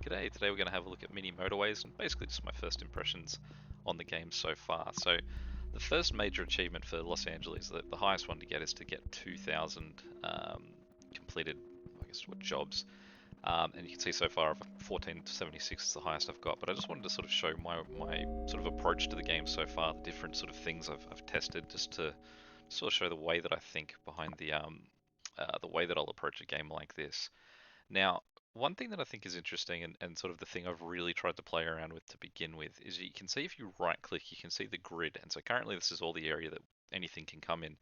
G'day, today we're going to have a look at Mini Motorways and basically just my first impressions on the game so far. So the first major achievement for Los Angeles, the highest one to get is to get 2,000 completed, I guess, jobs. And you can see so far 1476 is the highest I've got, but I just wanted to sort of show my sort of approach to the game so far, the different sort of things I've tested, just to sort of show the way that I think behind the way that I'll approach a game like this. Now, one thing that I think is interesting and sort of the thing I've really tried to play around with to begin with is you can see if you right click, you can see the grid. And so currently this is all the area that anything can come in.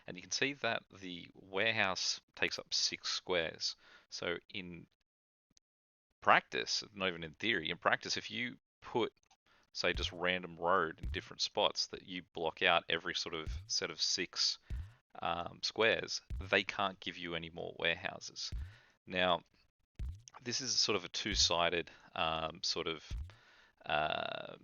And you can see that the warehouse takes up 6 squares. So in practice, not even in theory, in practice, if you put, say, just random road in different spots that you block out every sort of set of 6 squares, they can't give you any more warehouses. Now, this is sort of a two-sided sort of, uh,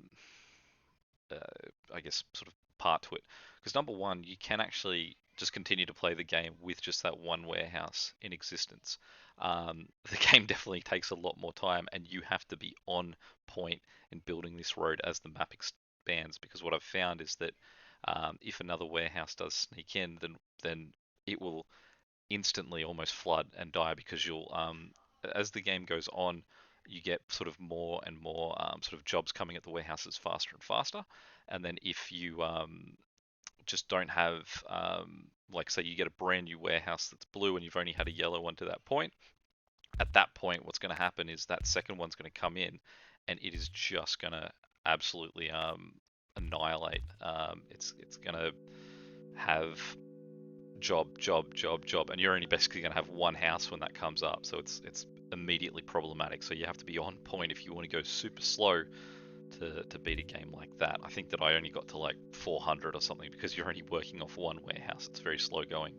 I guess, sort of part to it. Because number one, you can actually just continue to play the game with just that one warehouse in existence. The game definitely takes a lot more time, and you have to be on point in building this road as the map expands. Because what I've found is that if another warehouse does sneak in, then it will instantly almost flood and die because you'll as the game goes on, you get sort of more and more sort of jobs coming at the warehouses faster and faster. And then if you just don't have, like say you get a brand new warehouse that's blue and you've only had a yellow one to that point, at that point what's going to happen is that second one's going to come in and it is just going to absolutely annihilate. It's going to have job, and you're only basically going to have one house when that comes up, so it's immediately problematic. So you have to be on point if you want to go super slow to beat a game like that. I think that I only got to like 400 or something because you're only working off one warehouse. It's very slow going.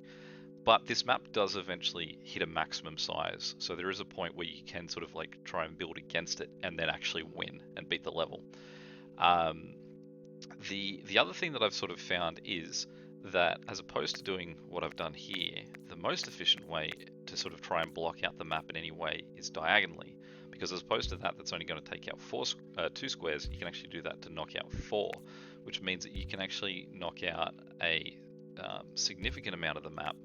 But this map does eventually hit a maximum size, so there is a point where you can sort of like try and build against it and then actually win and beat the level. The other thing that I've sort of found is that as opposed to doing what I've done here, the most efficient way to sort of try and block out the map in any way is diagonally. Because as opposed to that's only going to take out 2 squares, you can actually do that to knock out 4, which means that you can actually knock out a significant amount of the map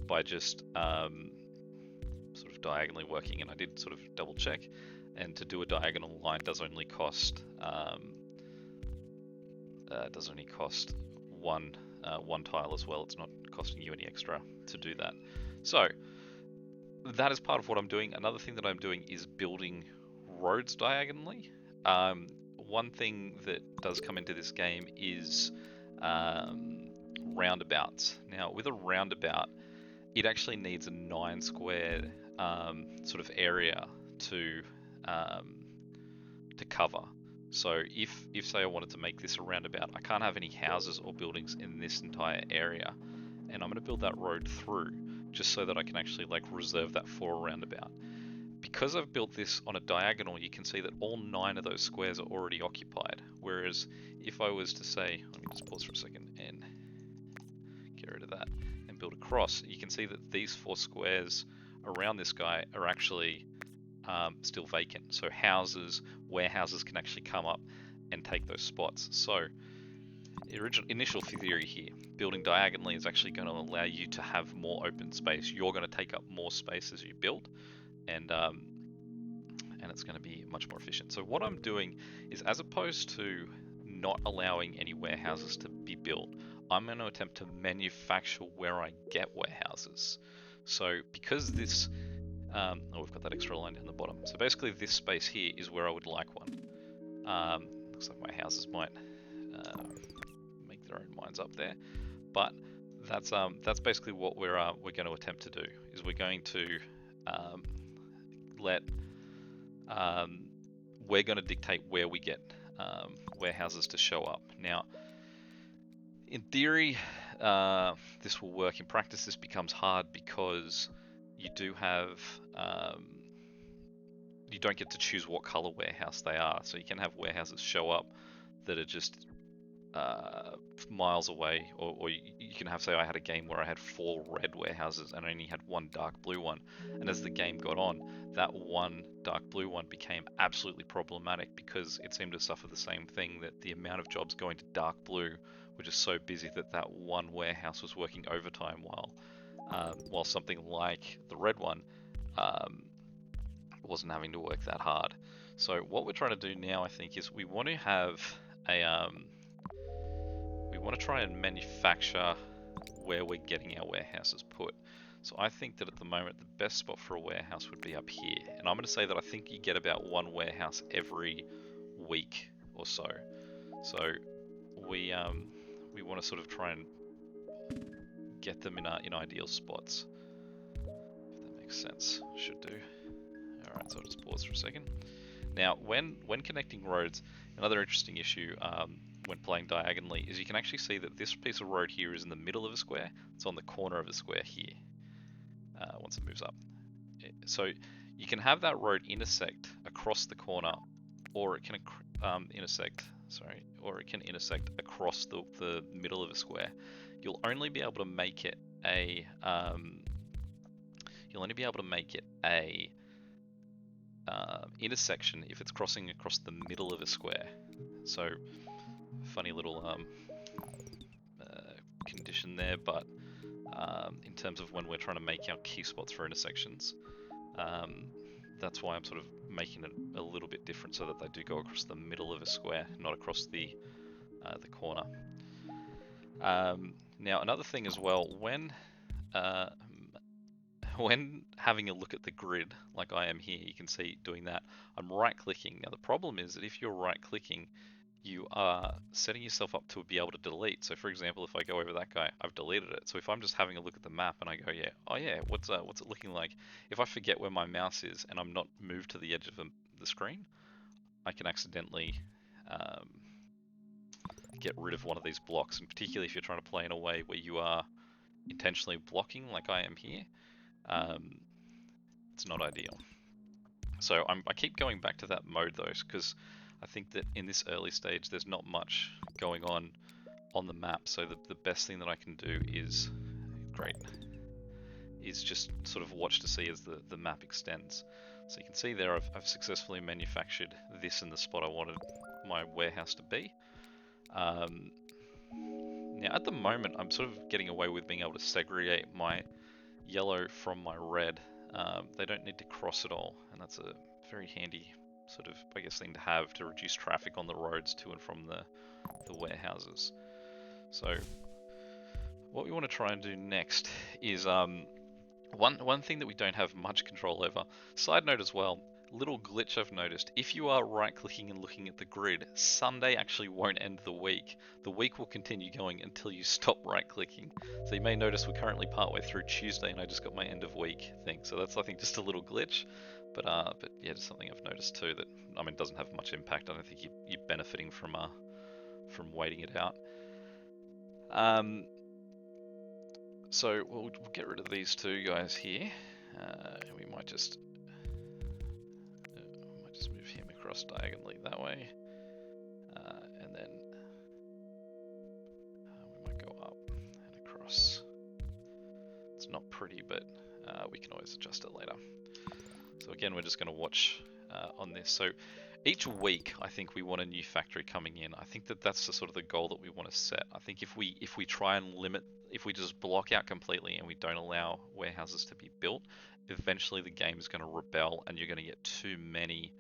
by just sort of diagonally working. And I did sort of double check, and to do a diagonal line does only cost one tile as well. It's not costing you any extra to do that. So that is part of what I'm doing. Another thing that I'm doing is building roads diagonally. One thing that does come into this game is roundabouts. Now, with a roundabout, it actually needs a 9 square sort of area to cover. So if say I wanted to make this a roundabout, I can't have any houses or buildings in this entire area, and I'm going to build that road through just so that I can actually like reserve that for a roundabout. Because I've built this on a diagonal, you can see that all 9 of those squares are already occupied. Whereas if I was to say, let me just pause for a second and get rid of that and build across, you can see that these 4 squares around this guy are actually still vacant. So warehouses can actually come up and take those spots. So initial theory here, building diagonally is actually going to allow you to have more open space. You're going to take up more space as you build, and it's going to be much more efficient. So what I'm doing is, as opposed to not allowing any warehouses to be built, I'm going to attempt to manufacture where I get warehouses. So because this we've got that extra line down the bottom. So basically this space here is where I would like one. Looks like my houses might make their own minds up there. But that's basically what we're going to attempt to do, is we're going to we're going to dictate where we get warehouses to show up. Now, in theory, this will work. In practice, this becomes hard because you do have you don't get to choose what color warehouse they are. So you can have warehouses show up that are just miles away, or you can have, say I had a game where I had 4 red warehouses and I only had 1 dark blue one, and as the game got on, that one dark blue one became absolutely problematic because it seemed to suffer the same thing, that the amount of jobs going to dark blue were just so busy that that one warehouse was working overtime while something like the red one wasn't having to work that hard. So what we're trying to do now, I think, is we want to have we want to try and manufacture where we're getting our warehouses put. So I think that at the moment the best spot for a warehouse would be up here, and I'm going to say that I think you get about one warehouse every week or so. So we want to sort of try and get them in ideal spots, if that makes sense. Should do. All right, so I'll just pause for a second. Now, when connecting roads, another interesting issue when playing diagonally is you can actually see that this piece of road here is in the middle of a square. It's on the corner of a square here. Once it moves up, so you can have that road intersect across the corner, or it can intersect across the middle of a square. You'll only be able to make it a intersection if it's crossing across the middle of a square. So funny little condition there, but in terms of when we're trying to make our key spots for intersections, that's why I'm sort of making it a little bit different, so that they do go across the middle of a square, not across the corner. Now another thing as well, when having a look at the grid, like I am here, you can see doing that, I'm right clicking. Now the problem is that if you're right clicking, you are setting yourself up to be able to delete. So for example, if I go over that guy, I've deleted it. So if I'm just having a look at the map and I go, what's it looking like? If I forget where my mouse is and I'm not moved to the edge of the screen, I can accidentally get rid of one of these blocks. And particularly if you're trying to play in a way where you are intentionally blocking, like I am here, it's not ideal. So I keep going back to that mode though, because I think that in this early stage there's not much going on the map, so the best thing that I can do is just sort of watch to see as the map extends. So you can see there I've successfully manufactured this in the spot I wanted my warehouse to be. Now at the moment I'm sort of getting away with being able to segregate my yellow from my red. They don't need to cross at all, and that's a very handy sort of, I guess, thing to have to reduce traffic on the roads to and from the warehouses. So what we want to try and do next is one thing that we don't have much control over. Side note as well, little glitch I've noticed, if you are right clicking and looking at the grid, Sunday actually won't end the week. The week will continue going until you stop right clicking. So you may notice we're currently partway through Tuesday and I just got my end of week thing. So that's, I think, just a little glitch. But yeah, just something I've noticed too that, I mean, doesn't have much impact. I don't think you're benefiting from waiting it out. So we'll get rid of these two guys here. And we might just move him across diagonally that way. And then we might go up and across. It's not pretty, but we can always adjust it later. So again, we're just going to watch on this. So each week, I think we want a new factory coming in. I think that's the sort of the goal that we want to set. I think if we try and limit, if we just block out completely and we don't allow warehouses to be built, eventually the game is going to rebel and you're going to get too many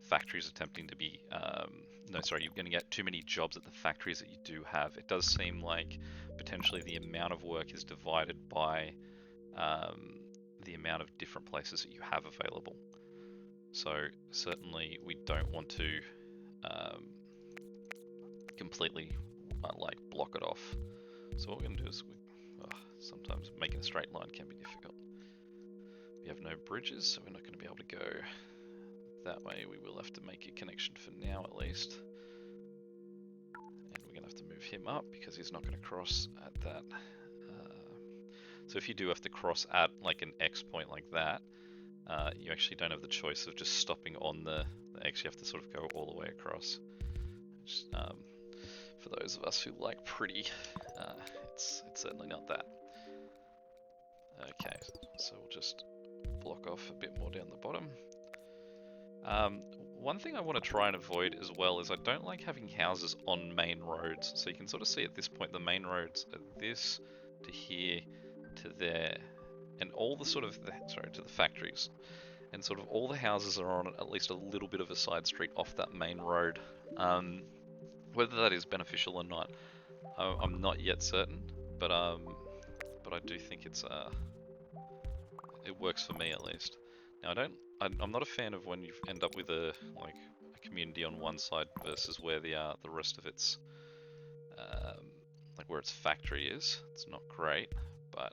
factories attempting to be, you're going to get too many jobs at the factories that you do have. It does seem like potentially the amount of work is divided by the amount of different places that you have available. So certainly we don't want to completely block it off. So what we're going to do is, sometimes making a straight line can be difficult. We have no bridges, so we're not going to be able to go that way. We will have to make a connection for now at least. And we're going to have to move him up because he's not going to cross at that. So if you do have to cross at like an X point like that, you actually don't have the choice of just stopping on the X. You have to sort of go all the way across. Which, for those of us who like pretty, it's certainly not that. Okay, so we'll just block off a bit more down the bottom. One thing I want to try and avoid as well is I don't like having houses on main roads. So you can sort of see at this point the main roads are this to here to there, and all the sort of to the factories, and sort of all the houses are on at least a little bit of a side street off that main road. Whether that is beneficial or not, I'm not yet certain, but I do think it works for me at least. Now I'm not a fan of when you end up with a community on one side versus where the rest of its like where its factory is. It's not great, but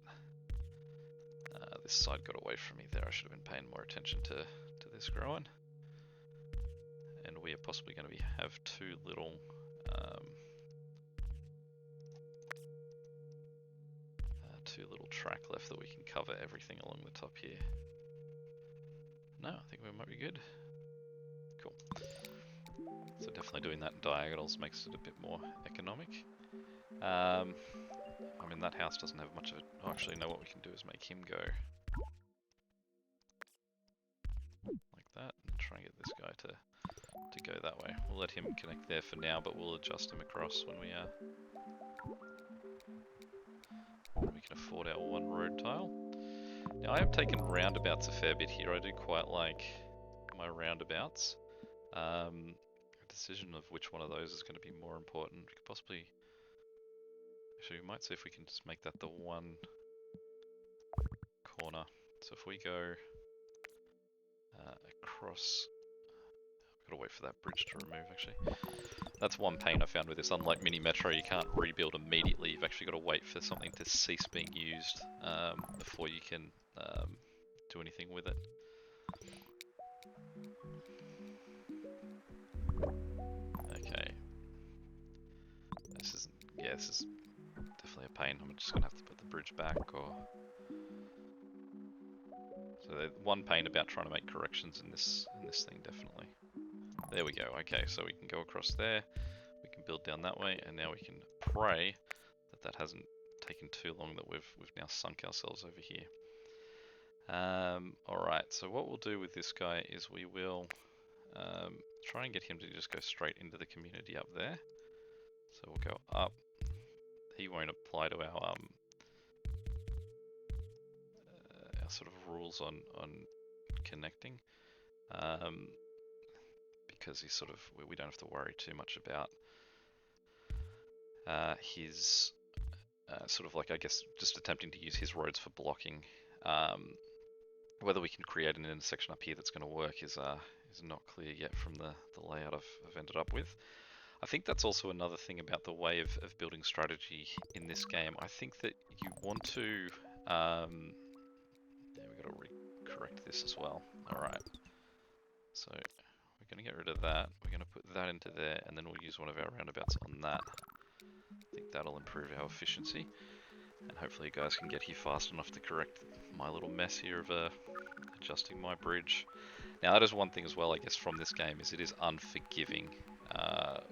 this side got away from me there. I should have been paying more attention to this growing. And we are possibly going to have two little track left that we can cover everything along the top here. No, I think we might be good. Cool. So definitely doing that in diagonals makes it a bit more economic. I mean, that house doesn't have much of it. Oh, actually, no, what we can do is make him go like that and try and get this guy to go that way. We'll let him connect there for now, but we'll adjust him across when we can afford our one road tile. Now, I have taken roundabouts a fair bit here. I do quite like my roundabouts. A decision of which one of those is going to be more important. We could possibly... Actually, we might see if we can just make that the one corner. So if we go across... I've got to wait for that bridge to remove, actually. That's one pain I found with this. Unlike Mini Metro, you can't rebuild immediately. You've actually got to wait for something to cease being used before you can do anything with it. Okay. This is definitely a pain. I'm just going to have to put the bridge back, or... So one pain about trying to make corrections in this thing, definitely. There we go. Okay, so we can go across there. We can build down that way, and now we can pray that hasn't taken too long, that we've now sunk ourselves over here. Alright, so what we'll do with this guy is we will try and get him to just go straight into the community up there. So we'll go up. He won't apply to our sort of rules on connecting, because he's sort of, we don't have to worry too much about his sort of like, I guess, just attempting to use his roads for blocking. Whether we can create an intersection up here that's going to work is not clear yet from the layout I've ended up with. I think that's also another thing about the way of building strategy in this game. I think that you want to... yeah, we've got to correct this as well. Alright. So we're going to get rid of that. We're going to put that into there, and then we'll use one of our roundabouts on that. I think that'll improve our efficiency. And hopefully you guys can get here fast enough to correct my little mess here of adjusting my bridge. Now that is one thing as well, I guess, from this game, is it is unforgiving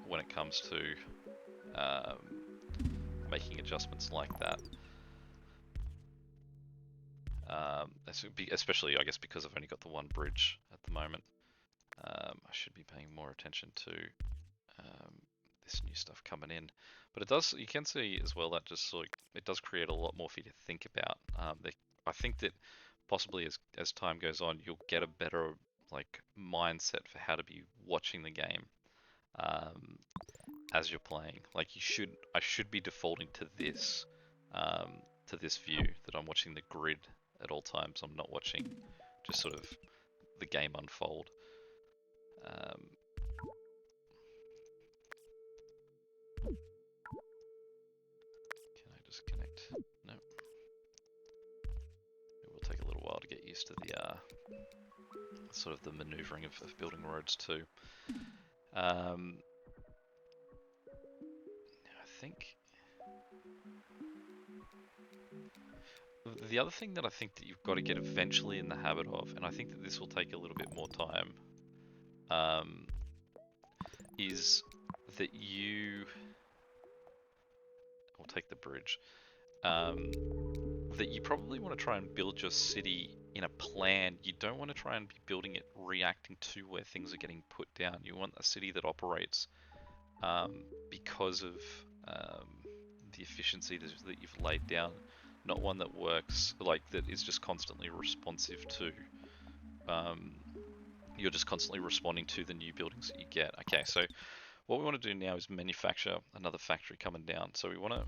when it comes to making adjustments like that. Especially, I guess, because I've only got the one bridge at the moment. I should be paying more attention to this new stuff coming in. But it does, you can see as well that just sort of, it does create a lot more for you to think about. I think that possibly as time goes on, you'll get a better like mindset for how to be watching the game as you're playing. Like I should be defaulting to this view, that I'm watching the grid at all times. I'm not watching just sort of the game unfold. Can I just connect? No. It will take a little while to get used to the sort of the maneuvering of building roads too. I think the other thing that I think that you've got to get eventually in the habit of, and I think that this will take a little bit more time, is that you... I'll take the bridge. That you probably want to try and build your city in a plan, you don't want to try and be building it reacting to where things are getting put down. You want a city that operates because of the efficiency that you've laid down, not one that works like that is just constantly responsive to. You're just constantly responding to the new buildings that you get. Okay, so what we want to do now is manufacture another factory coming down. So we want to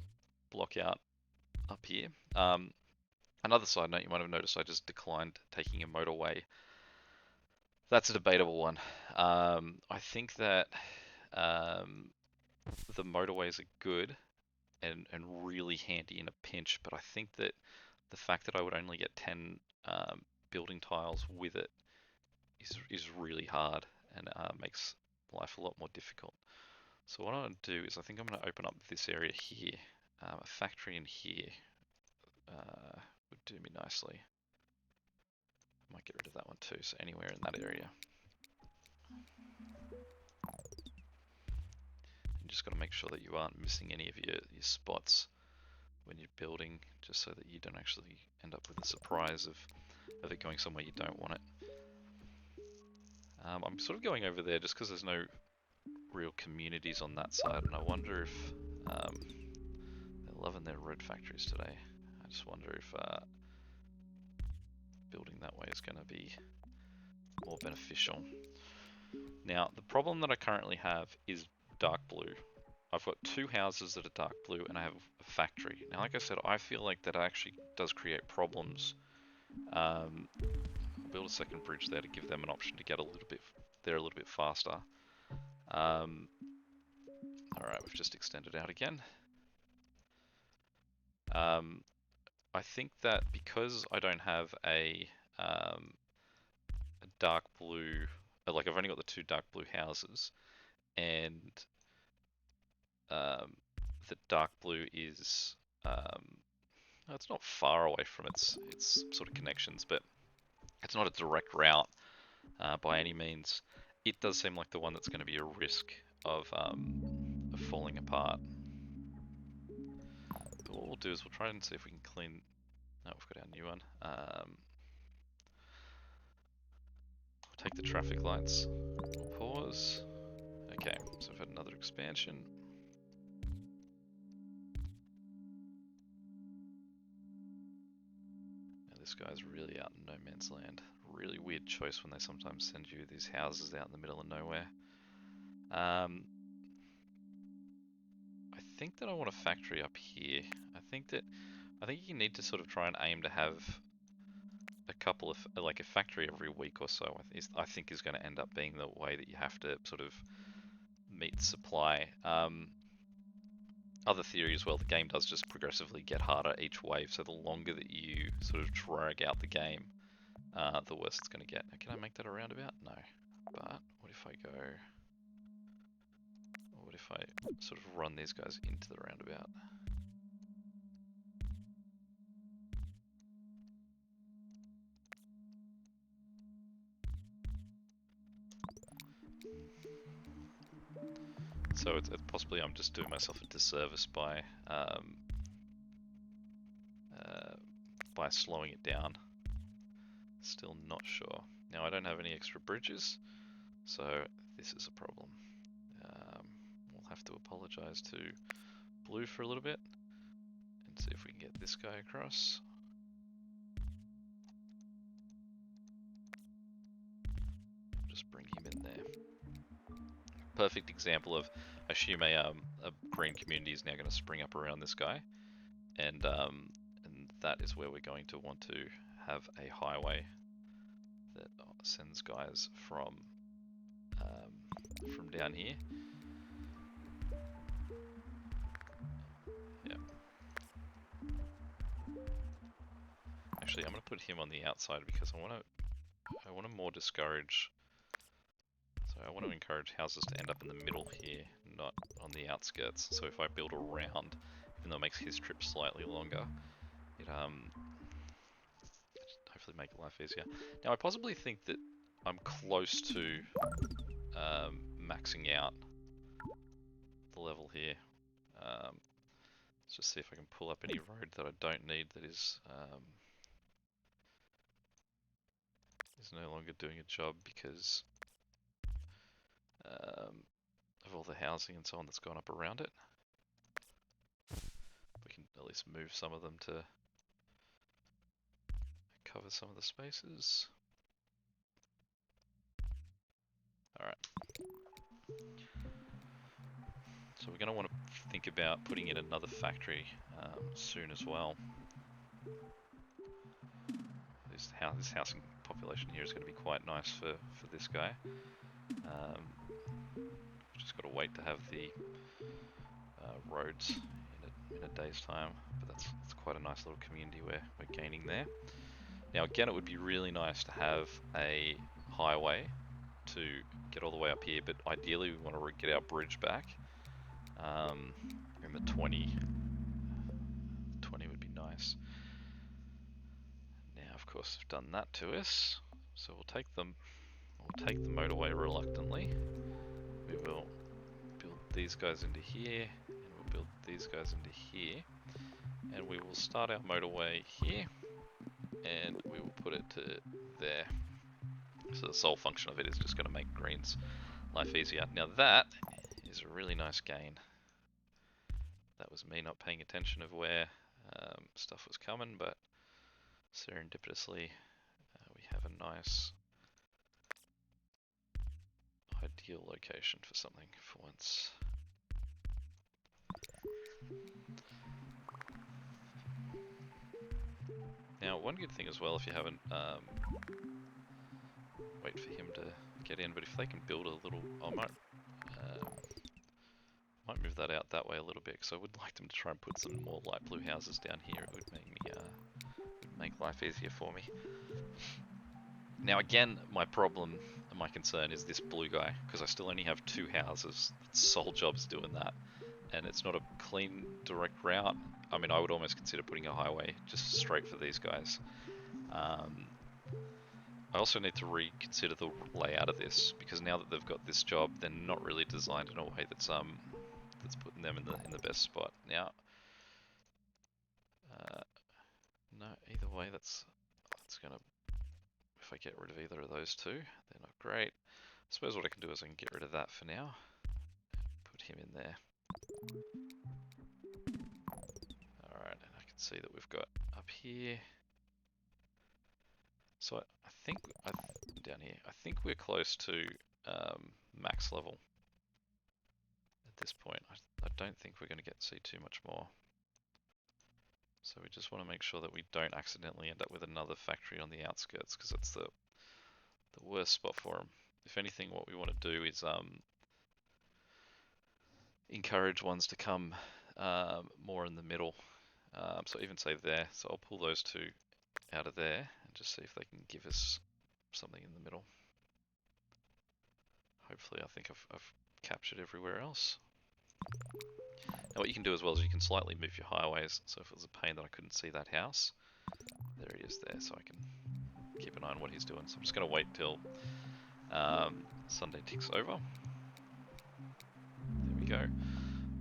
block out up here. Another side note, you might have noticed I just declined taking a motorway. That's a debatable one. I think that the motorways are good and really handy in a pinch, but I think that the fact that I would only get 10 building tiles with it is really hard and makes life a lot more difficult. So what I'm going to do is I think I'm going to open up this area here. A factory in here would do me nicely. Might get rid of that one too, so anywhere in that area. You just got to make sure that you aren't missing any of your spots when you're building, just so that you don't actually end up with a surprise of it going somewhere you don't want it. I'm sort of going over there just because there's no real communities on that side, and I wonder if they're loving their red factories today. I just wonder if building that way is going to be more beneficial. Now, the problem that I currently have is dark blue. I've got 2 houses that are dark blue and I have a factory. Now, like I said, I feel like that actually does create problems. I'll build a second bridge there to give them an option to get a little bit there a little bit faster. Alright, we've just extended out again. I think that because I don't have a dark blue, like I've only got the 2 dark blue houses, and the dark blue is it's not far away from its sort of connections, but it's not a direct route by any means. It does seem like the one that's going to be a risk of falling apart. But what we'll do is we'll try and see if we can clean. No, we've got our new one. We'll take the traffic lights. We'll pause. Okay, so we've had another expansion. This guy's really out in no man's land. Really weird choice when they sometimes send you these houses out in the middle of nowhere. I think that I want a factory up here. I think you need to sort of try and aim to have a couple of, like a factory every week or so. I think is going to end up being the way that you have to sort of meet supply. Other theory as well, the game does just progressively get harder each wave, so the longer that you sort of drag out the game, the worse it's going to get. Now, can I make that a roundabout? No. But what if I go... What if I sort of run these guys into the roundabout? So it's possibly I'm just doing myself a disservice by slowing it down. Still not sure. Now I don't have any extra bridges, so this is a problem. We'll have to apologize to Blue for a little bit and see if we can get this guy across. Just bring him in there. Perfect example of, I assume a green community is now going to spring up around this guy, and that is where we're going to want to have a highway that sends guys from down here. Yeah. Actually, I'm going to put him on the outside because I want to more discourage. So I want to encourage houses to end up in the middle here, not on the outskirts. So if I build around, even though it makes his trip slightly longer, it hopefully make life easier. Now I possibly think that I'm close to maxing out the level here. Let's just see if I can pull up any road that I don't need that is is no longer doing a job because of all the housing and so on that's gone up around it. We can at least move some of them to cover some of the spaces. Alright. So we're going to want to think about putting in another factory soon as well. This housing population here is going to be quite nice for this guy. Just got to wait to have the roads in a day's time, but that's quite a nice little community we're gaining there. Now again, it would be really nice to have a highway to get all the way up here, but ideally we want to get our bridge back. And the 20 would be nice. Now of course they've done that to us, so we'll take the motorway reluctantly. We will build these guys into here, and we'll build these guys into here, and we will start our motorway here, and we will put it to there. So the sole function of it is just going to make Green's life easier. Now that is a really nice gain. That was me not paying attention of where stuff was coming, but serendipitously we have a nice ideal location for something for once. Now one good thing as well, if you haven't wait for him to get in, but if they can build a little, I might move that out that way a little bit, because I would like them to try and put some more light blue houses down here. It would make me make life easier for me. Now again, my problem and my concern is this blue guy, because I still only have 2 houses. Its sole job's doing that, and it's not a clean direct route. I mean, I would almost consider putting a highway just straight for these guys. I also need to reconsider the layout of this, because now that they've got this job, they're not really designed in a way that's putting them in the best spot. Now, no, either way, that's gonna. If I get rid of either of those two, they're not great. I suppose what I can do is I can get rid of that for now. Put him in there. Alright, and I can see that we've got up here. So I think, down here, I think we're close to max level at this point. I don't think we're going to see too much more. So we just want to make sure that we don't accidentally end up with another factory on the outskirts, because that's the worst spot for them. If anything, what we want to do is encourage ones to come more in the middle. So even say there, so I'll pull those 2 out of there and just see if they can give us something in the middle. Hopefully I think I've captured everywhere else. Now what you can do as well is you can slightly move your highways, so if it was a pain that I couldn't see that house, there he is there, so I can keep an eye on what he's doing. So I'm just going to wait till Sunday ticks over. There we go.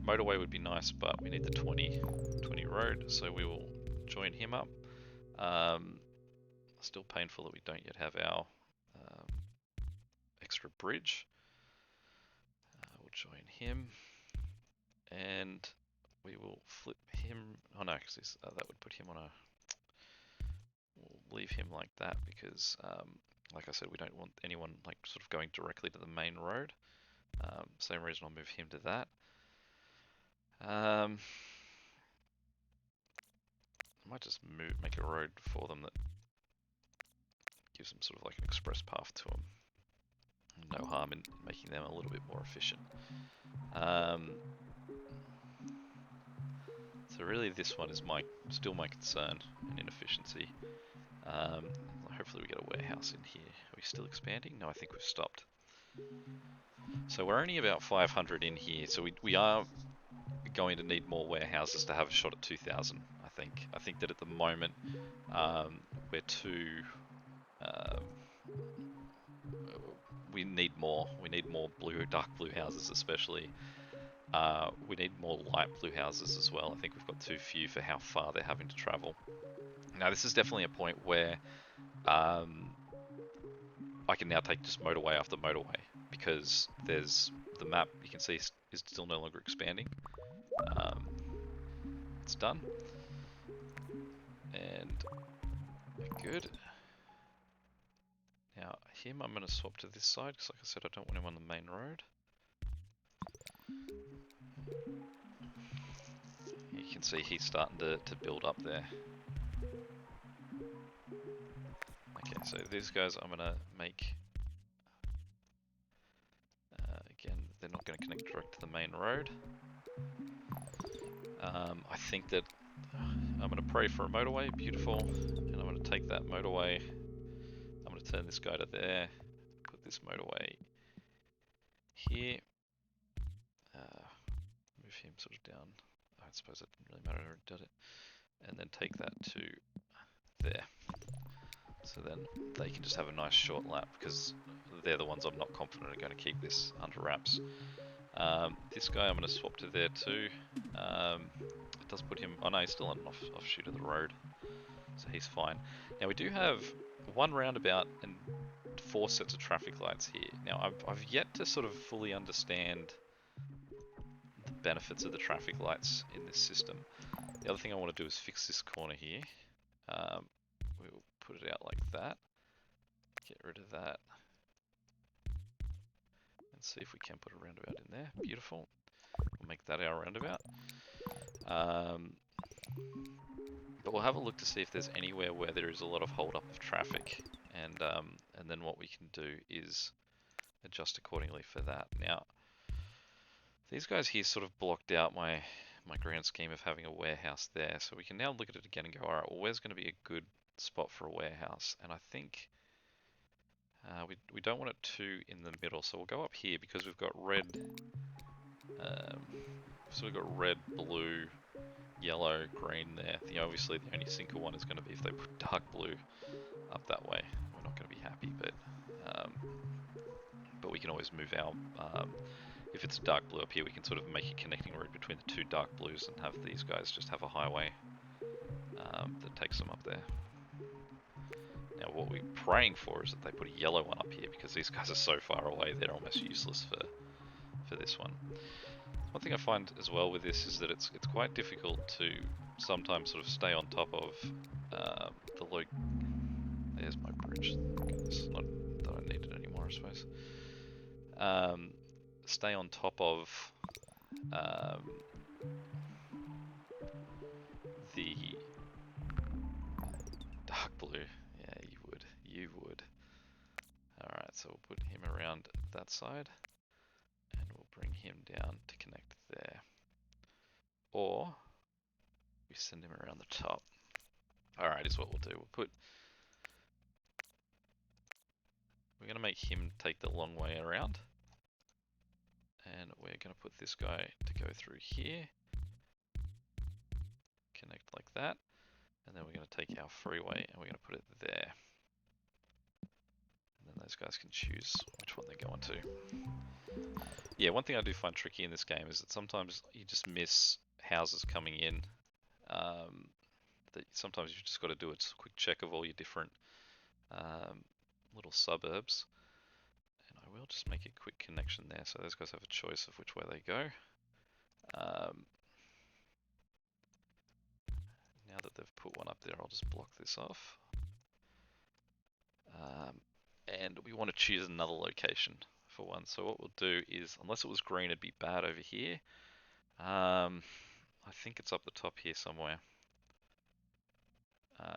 Motorway would be nice, but we need the 20 road, so we will join him up. Still painful that we don't yet have our extra bridge. We'll join him, and we will flip him. Oh no, because that would put him on a. We'll leave him like that because, like I said, we don't want anyone like sort of going directly to the main road. Same reason I'll move him to that. I might just make a road for them that gives them sort of like an express path to them. No harm in making them a little bit more efficient. So really this one is still my concern and inefficiency. Hopefully we get a warehouse in here. Are we still expanding? No, I think we've stopped. So we're only about 500 in here, so we are going to need more warehouses to have a shot at 2,000, I think. I think that at the moment we're too... we need more. We need more dark blue houses especially. We need more light blue houses as well. I think we've got too few for how far they're having to travel. Now this is definitely a point where I can now take just motorway after motorway because there's the map you can see is still no longer expanding. It's done, and good. Now him I'm going to swap to this side because, like I said, I don't want him on the main road. You can see he's starting to build up there. Okay, so these guys I'm going to make, again, they're not going to connect direct to the main road. I think that I'm going to pray for a motorway, beautiful, and I'm going to take that motorway, I'm going to turn this guy to there, put this motorway here, move him sort of down, I suppose it didn't really matter how I did it, and then take that to there. So then they can just have a nice short lap because they're the ones I'm not confident are going to keep this under wraps. This guy I'm going to swap to there too. It does put him, oh no, he's still on an offshoot of the road, so he's fine. Now we do have one roundabout and 4 sets of traffic lights here. Now I've yet to sort of fully understand the benefits of the traffic lights in this system. The other thing I want to do is fix this corner here. We'll put it out like that, get rid of that, and see if we can put a roundabout in there. Beautiful. We'll make that our roundabout. But we'll have a look to see if there's anywhere where there is a lot of hold up of traffic, and then what we can do is adjust accordingly for that. Now, these guys here sort of blocked out my grand scheme of having a warehouse there, so we can now look at it again and go, alright, well, where's going to be a good spot for a warehouse? And I think we don't want it too in the middle, so we'll go up here because we've got red, so we've got red, blue, yellow, green there. Obviously the only sinker one is going to be if they put dark blue up that way. We're not going to be happy, but we can always move our, if it's dark blue up here, we can sort of make a connecting route between the 2 dark blues and have these guys just have a highway that takes them up there. Now what we're praying for is that they put a yellow one up here because these guys are so far away they're almost useless for this one. One thing I find as well with this is that it's quite difficult to sometimes sort of stay on top of the low. There's my bridge. Goodness, not that I need it anymore, I suppose. Stay on top of the dark blue. Yeah, you would. Alright, so we'll put him around that side, and we'll bring him down to connect there. Or we send him around the top. Alright, is what we'll do. We're going to make him take the long way around. And we're going to put this guy to go through here. Connect like that. And then we're going to take our freeway and we're going to put it there. And then those guys can choose which one they're going to. Yeah, one thing I do find tricky in this game is that sometimes you just miss houses coming in. That sometimes you've just got to do a quick check of all your different little suburbs. And I will just make a quick connection there so those guys have a choice of which way they go. Now that they've put one up there, I'll just block this off. And we want to choose another location for one. So what we'll do is, unless it was green, it'd be bad over here. I think it's up the top here somewhere.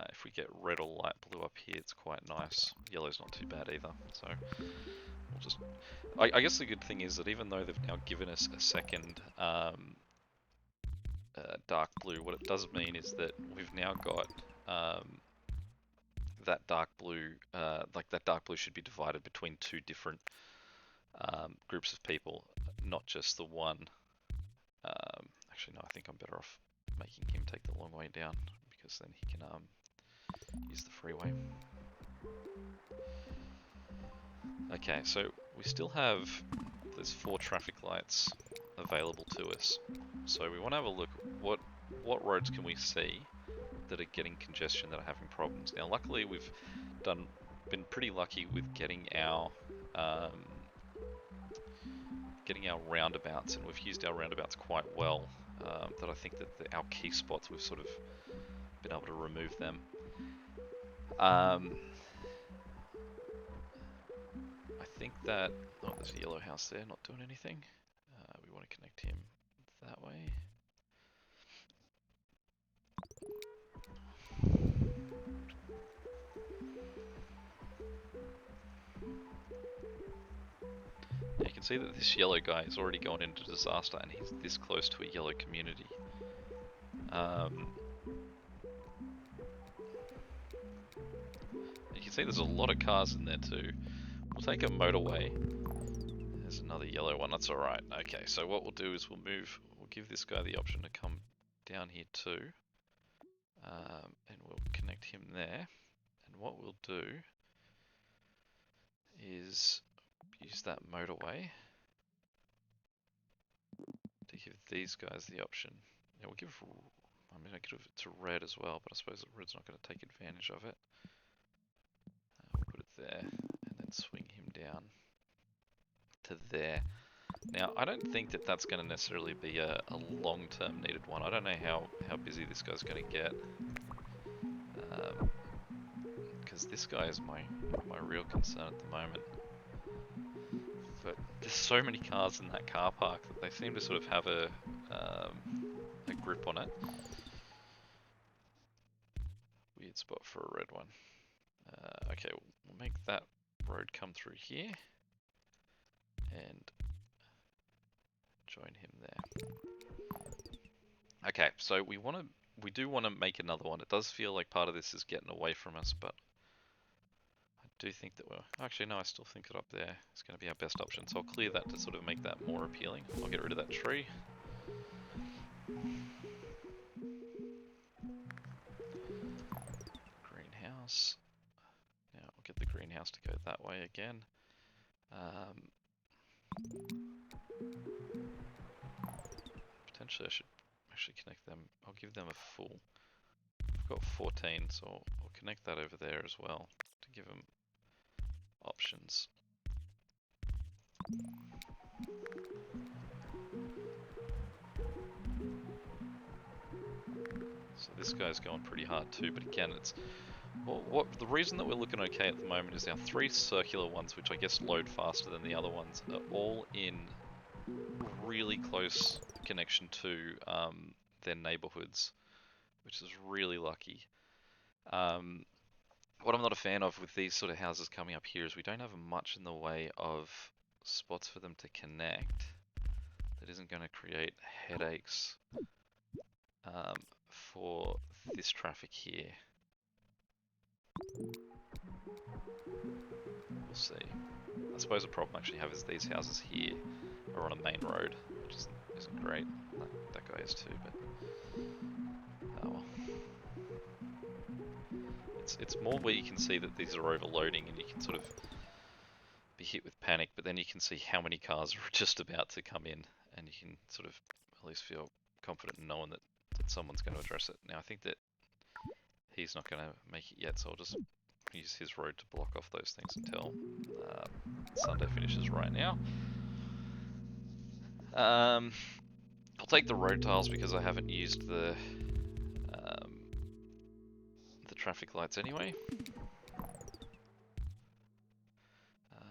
If we get red or light blue up here, it's quite nice. Yellow's not too bad either. So we'll just. I guess the good thing is that even though they've now given us a second dark blue, what it does mean is that we've now got that dark blue. Like that dark blue should be divided between 2 different groups of people, not just the one. Actually, no. I think I'm better off making him take the long way down because then he can use the freeway. Okay, so we still have there's 4 traffic lights available to us. So we want to have a look what roads can we see that are getting congestion, that are having problems. Now luckily we've been been pretty lucky with getting our roundabouts, and we've used our roundabouts quite well. That I think that our key spots, we've sort of been able to remove them. I think that, oh, there's a yellow house there, not doing anything. We want to connect him that way. Now you can see that this yellow guy has already gone into disaster, and he's this close to a yellow community. You can see there's a lot of cars in there too. We'll take a motorway. There's another yellow one, that's alright. Okay, so what we'll do is we'll give this guy the option to come down here too. And we'll connect him there. And what we'll do is use that motorway to give these guys the option. Now we'll give, I'm going to give it to red as well, but I suppose that red's not going to take advantage of it. We'll put it there, and then swing him down to there. Now, I don't think that that's going to necessarily be a long-term needed one. I don't know how busy this guy's going to get. Because this guy is my real concern at the moment. But there's so many cars in that car park that they seem to sort of have a grip on it. Weird spot for a red one. Okay, we'll make that road come through here. And join him there. Okay, so we do want to make another one. It does feel like part of this is getting away from us, but I do think that actually no, I still think that up there is going to be our best option. So I'll clear that to sort of make that more appealing. I'll get rid of that tree. Greenhouse. Now I'll get the greenhouse to go that way again. Potentially I should actually connect them. I'll give them a full. I've got 14, so I'll connect that over there as well to give them options. So this guy's going pretty hard too, but again, it's the reason that we're looking okay at the moment is our 3 circular ones, which I guess load faster than the other ones, are all in really close connection to their neighborhoods, which is really lucky. What I'm not a fan of with these sort of houses coming up here is we don't have much in the way of spots for them to connect that isn't going to create headaches for this traffic here. We'll see. I suppose the problem I actually have is these houses here are on a main road, which isn't great. That guy is too, but oh well. It's more where you can see that these are overloading and you can sort of be hit with panic, but then you can see how many cars are just about to come in, and you can sort of at least feel confident in knowing that someone's going to address it. Now I think that he's not going to make it yet, so I'll just use his road to block off those things until Sunday finishes right now. I'll take the road tiles because I haven't used the traffic lights anyway.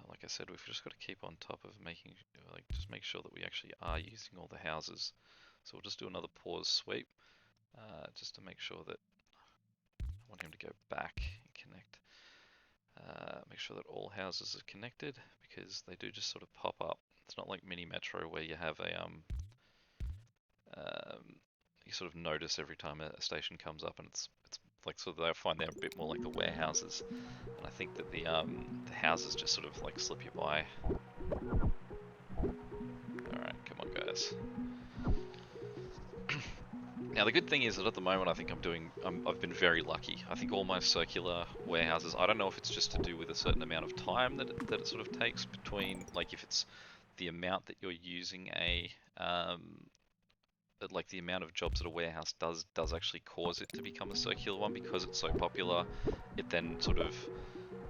Like I said, we've just got to keep on top of just make sure that we actually are using all the houses. So we'll just do another pause sweep, just to make sure that I want him to go back and connect. Make sure that all houses are connected because they do just sort of pop up. It's not like Mini Metro where you have you sort of notice every time a station comes up, and it's like sort of I find they're a bit more like the warehouses, and I think that the houses just sort of like slip you by. All right, come on, guys. Now the good thing is that at the moment I think I've been very lucky. I think all my circular warehouses, I don't know if it's just to do with a certain amount of time that it sort of takes between, like if it's the amount that you're using like the amount of jobs that a warehouse does actually cause it to become a circular one because it's so popular. It then sort of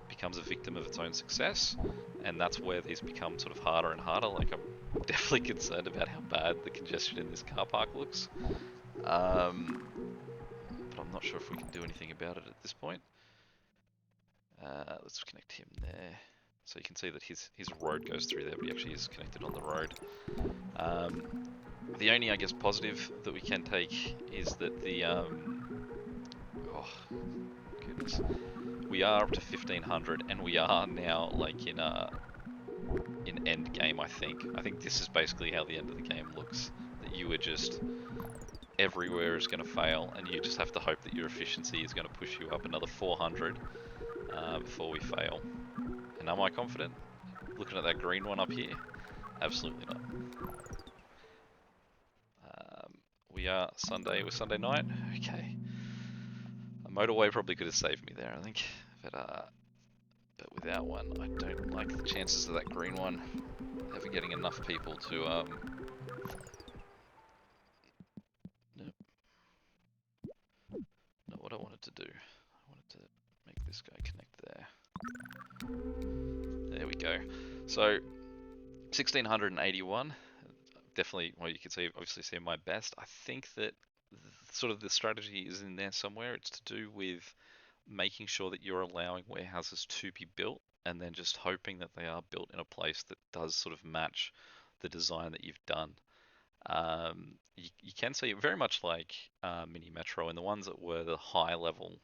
becomes a victim of its own success, and that's where these become sort of harder and harder. Like, I'm definitely concerned about how bad the congestion in this car park looks, but I'm not sure if we can do anything about it at this point. Let's connect him there. So you can see that his road goes through there, but he actually is connected on the road. The only, I guess, positive that we can take is that the oh goodness, we are up to 1500, and we are now like in end game. I think this is basically how the end of the game looks. That you are just everywhere is going to fail, and you just have to hope that your efficiency is going to push you up another 400 before we fail. And am I confident? Looking at that green one up here, absolutely not. We are Sunday. We're Sunday night. Okay. A motorway probably could have saved me there, I think. But with that one, I don't like the chances of that green one ever getting enough people to nope. Not what I wanted to do. I wanted to make this guy connect there. There we go. So 1681. Definitely, well, you can see, obviously see my best. I think that sort of the strategy is in there somewhere. It's to do with making sure that you're allowing warehouses to be built, and then just hoping that they are built in a place that does sort of match the design that you've done. You can see it very much like Mini Metro, and the ones that were the high level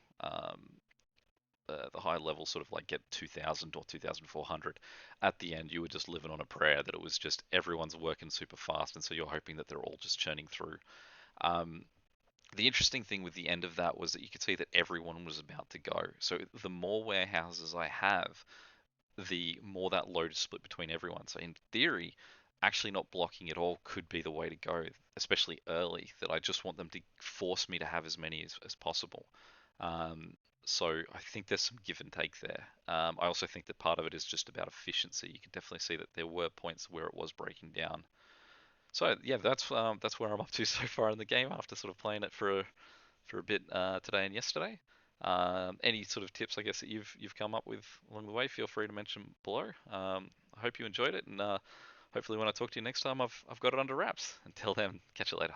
sort of like get 2000 or 2400. At the end, you were just living on a prayer that it was just everyone's working super fast, and so you're hoping that they're all just churning through. Um, the interesting thing with the end of that was that you could see that everyone was about to go. So the more warehouses I have, the more that load is split between everyone. So in theory, actually not blocking at all could be the way to go, especially early, that I just want them to force me to have as many as possible. Um, so I think there's some give and take there. I also think that part of it is just about efficiency. You can definitely see that there were points where it was breaking down. So yeah, that's where I'm up to so far in the game after sort of playing it for a bit today and yesterday. Any sort of tips, I guess, that you've come up with along the way, feel free to mention below. I hope you enjoyed it, and hopefully when I talk to you next time, I've got it under wraps. Until then, catch you later.